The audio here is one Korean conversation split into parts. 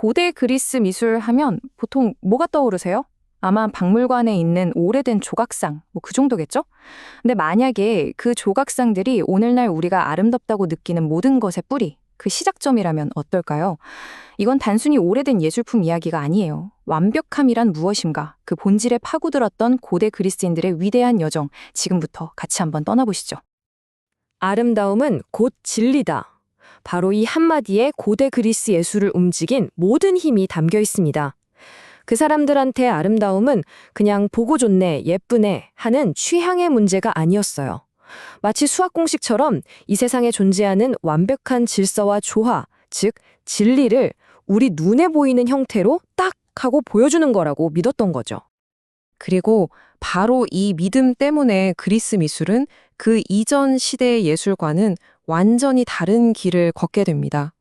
고대 그리스 미술 하면 보통 뭐가 떠오르세요? 아마 박물관에 있는 오래된 조각상, 뭐 그 정도겠죠? 근데 만약에 그 조각상들이 오늘날 우리가 아름답다고 느끼는 모든 것의 뿌리, 그 시작점이라면 어떨까요? 이건 단순히 오래된 예술품 이야기가 아니에요. 완벽함이란 무엇인가, 그 본질에 파고들었던 고대 그리스인들의 위대한 여정, 지금부터 같이 한번 떠나보시죠. 아름다움은 곧 진리다. 바로 이 한마디에 고대 그리스 예술을 움직인 모든 힘이 담겨 있습니다. 그 사람들한테 아름다움은 그냥 보고 좋네, 예쁘네 하는 취향의 문제가 아니었어요. 마치 수학 공식처럼 이 세상에 존재하는 완벽한 질서와 조화, 즉 진리를 우리 눈에 보이는 형태로 딱 하고 보여주는 거라고 믿었던 거죠. 그리고 바로 이 믿음 때문에 그리스 미술은 그 이전 시대의 예술과는 완전히 다른 길을 걷게 됩니다.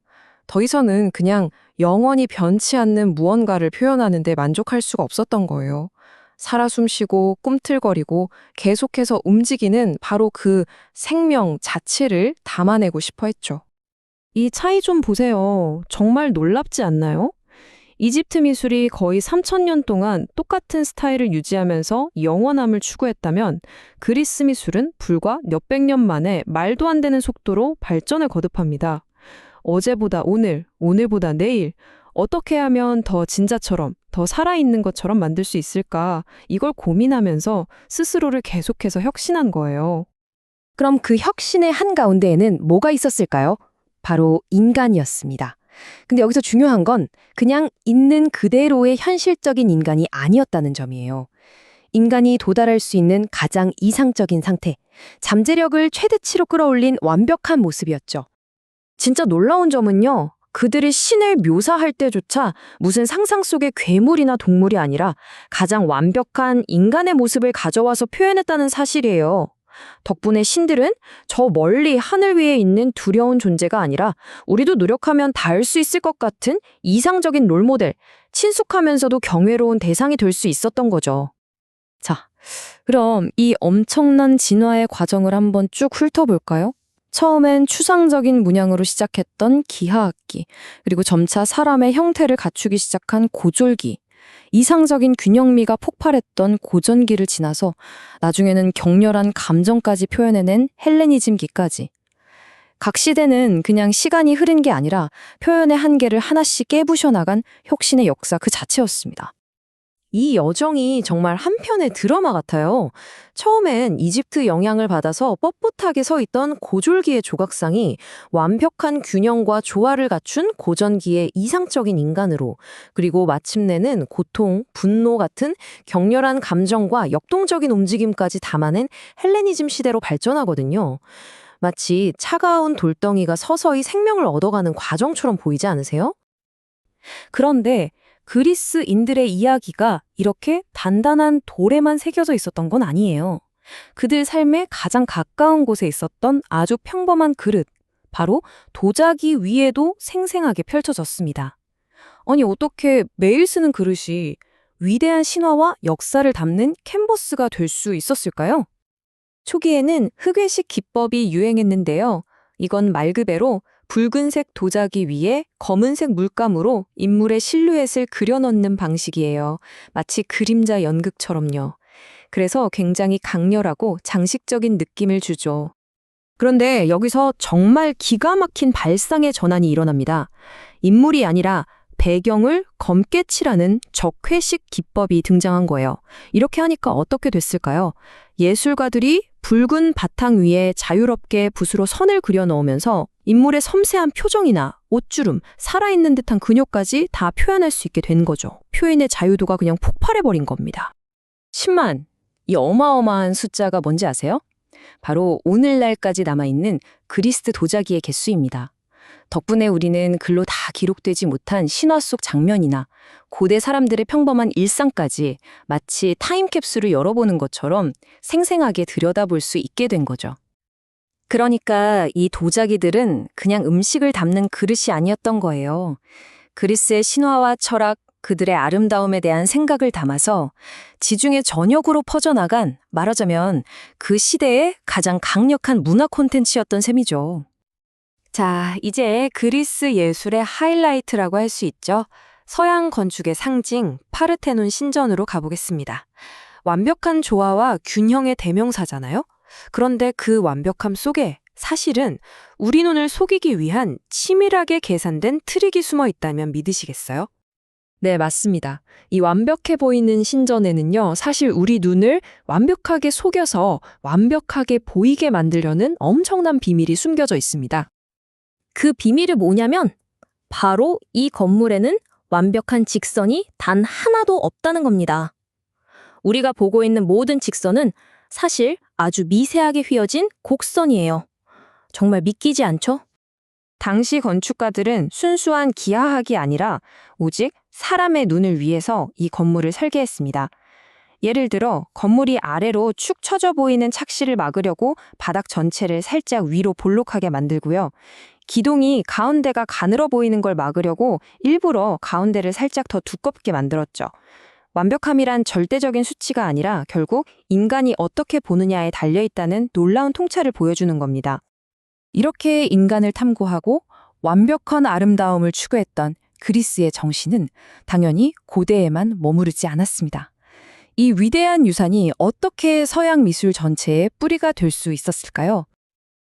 더 이상은 그냥 영원히 변치 않는 무언가를 표현하는 데 만족할 수가 없었던 거예요. 살아 숨쉬고 꿈틀거리고 계속해서 움직이는 바로 그 생명 자체를 담아내고 싶어 했죠. 이 차이 좀 보세요. 정말 놀랍지 않나요? 이집트 미술이 거의 3,000년 동안 똑같은 스타일을 유지하면서 영원함을 추구했다면 그리스 미술은 불과 몇백 년 만에 말도 안 되는 속도로 발전을 거듭합니다. 어제보다 오늘, 오늘보다 내일, 어떻게 하면 더 진짜처럼, 더 살아있는 것처럼 만들 수 있을까? 이걸 고민하면서 스스로를 계속해서 혁신한 거예요. 그럼 그 혁신의 한가운데에는 뭐가 있었을까요? 바로 인간이었습니다. 근데 여기서 중요한 건 그냥 있는 그대로의 현실적인 인간이 아니었다는 점이에요. 인간이 도달할 수 있는 가장 이상적인 상태, 잠재력을 최대치로 끌어올린 완벽한 모습이었죠. 진짜 놀라운 점은요, 그들이 신을 묘사할 때조차 무슨 상상 속의 괴물이나 동물이 아니라 가장 완벽한 인간의 모습을 가져와서 표현했다는 사실이에요. 덕분에 신들은 저 멀리 하늘 위에 있는 두려운 존재가 아니라 우리도 노력하면 닿을 수 있을 것 같은 이상적인 롤모델, 친숙하면서도 경외로운 대상이 될 수 있었던 거죠. 자, 그럼 이 엄청난 진화의 과정을 한번 쭉 훑어볼까요? 처음엔 추상적인 문양으로 시작했던 기하학기, 그리고 점차 사람의 형태를 갖추기 시작한 고졸기, 이상적인 균형미가 폭발했던 고전기를 지나서 나중에는 격렬한 감정까지 표현해낸 헬레니즘기까지. 각 시대는 그냥 시간이 흐른 게 아니라 표현의 한계를 하나씩 깨부셔 나간 혁신의 역사 그 자체였습니다. 이 여정이 정말 한편의 드라마 같아요. 처음엔 이집트 영향을 받아서 뻣뻣하게 서 있던 고졸기의 조각상이 완벽한 균형과 조화를 갖춘 고전기의 이상적인 인간으로, 그리고 마침내는 고통, 분노 같은 격렬한 감정과 역동적인 움직임까지 담아낸 헬레니즘 시대로 발전하거든요. 마치 차가운 돌덩이가 서서히 생명을 얻어가는 과정처럼 보이지 않으세요? 그런데 그리스인들의 이야기가 이렇게 단단한 돌에만 새겨져 있었던 건 아니에요. 그들 삶에 가장 가까운 곳에 있었던 아주 평범한 그릇, 바로 도자기 위에도 생생하게 펼쳐졌습니다. 아니, 어떻게 매일 쓰는 그릇이 위대한 신화와 역사를 담는 캔버스가 될 수 있었을까요? 초기에는 흑외식 기법이 유행했는데요. 이건 말 그대로 붉은색 도자기 위에 검은색 물감으로 인물의 실루엣을 그려넣는 방식이에요. 마치 그림자 연극처럼요. 그래서 굉장히 강렬하고 장식적인 느낌을 주죠. 그런데 여기서 정말 기가 막힌 발상의 전환이 일어납니다. 인물이 아니라 배경을 검게 칠하는 적회식 기법이 등장한 거예요. 이렇게 하니까 어떻게 됐을까요? 예술가들이 붉은 바탕 위에 자유롭게 붓으로 선을 그려 넣으면서 인물의 섬세한 표정이나 옷주름, 살아있는 듯한 근육까지 다 표현할 수 있게 된 거죠. 표현의 자유도가 그냥 폭발해버린 겁니다. 10만, 이 어마어마한 숫자가 뭔지 아세요? 바로 오늘날까지 남아있는 그리스 도자기의 개수입니다. 덕분에 우리는 글로 다 기록되지 못한 신화 속 장면이나 고대 사람들의 평범한 일상까지 마치 타임캡슐을 열어보는 것처럼 생생하게 들여다볼 수 있게 된 거죠. 그러니까 이 도자기들은 그냥 음식을 담는 그릇이 아니었던 거예요. 그리스의 신화와 철학, 그들의 아름다움에 대한 생각을 담아서 지중해 전역으로 퍼져나간, 말하자면 그 시대의 가장 강력한 문화 콘텐츠였던 셈이죠. 자, 이제 그리스 예술의 하이라이트라고 할 수 있죠. 서양 건축의 상징 파르테논 신전으로 가보겠습니다. 완벽한 조화와 균형의 대명사잖아요? 그런데 그 완벽함 속에 사실은 우리 눈을 속이기 위한 치밀하게 계산된 트릭이 숨어 있다면 믿으시겠어요? 네, 맞습니다. 이 완벽해 보이는 신전에는요, 사실 우리 눈을 완벽하게 속여서 완벽하게 보이게 만들려는 엄청난 비밀이 숨겨져 있습니다. 그 비밀이 뭐냐면 바로 이 건물에는 완벽한 직선이 단 하나도 없다는 겁니다. 우리가 보고 있는 모든 직선은 사실 아주 미세하게 휘어진 곡선이에요. 정말 믿기지 않죠? 당시 건축가들은 순수한 기하학이 아니라 오직 사람의 눈을 위해서 이 건물을 설계했습니다. 예를 들어 건물이 아래로 축 처져 보이는 착시를 막으려고 바닥 전체를 살짝 위로 볼록하게 만들고요. 기둥이 가운데가 가늘어 보이는 걸 막으려고 일부러 가운데를 살짝 더 두껍게 만들었죠. 완벽함이란 절대적인 수치가 아니라 결국 인간이 어떻게 보느냐에 달려있다는 놀라운 통찰을 보여주는 겁니다. 이렇게 인간을 탐구하고 완벽한 아름다움을 추구했던 그리스의 정신은 당연히 고대에만 머무르지 않았습니다. 이 위대한 유산이 어떻게 서양 미술 전체의 뿌리가 될 수 있었을까요?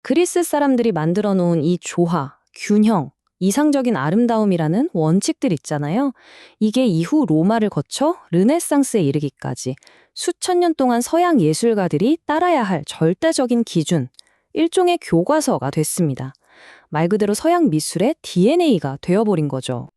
그리스 사람들이 만들어 놓은 이 조화, 균형, 이상적인 아름다움이라는 원칙들 있잖아요. 이게 이후 로마를 거쳐 르네상스에 이르기까지 수천 년 동안 서양 예술가들이 따라야 할 절대적인 기준, 일종의 교과서가 됐습니다. 말 그대로 서양 미술의 DNA가 되어버린 거죠.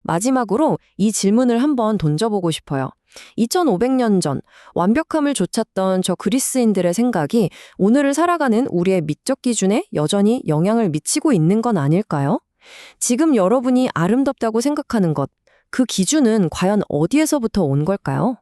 마지막으로 이 질문을 한번 던져보고 싶어요. 2500년 전 완벽함을 좇았던 저 그리스인들의 생각이 오늘을 살아가는 우리의 미적 기준에 여전히 영향을 미치고 있는 건 아닐까요? 지금 여러분이 아름답다고 생각하는 것, 그 기준은 과연 어디에서부터 온 걸까요?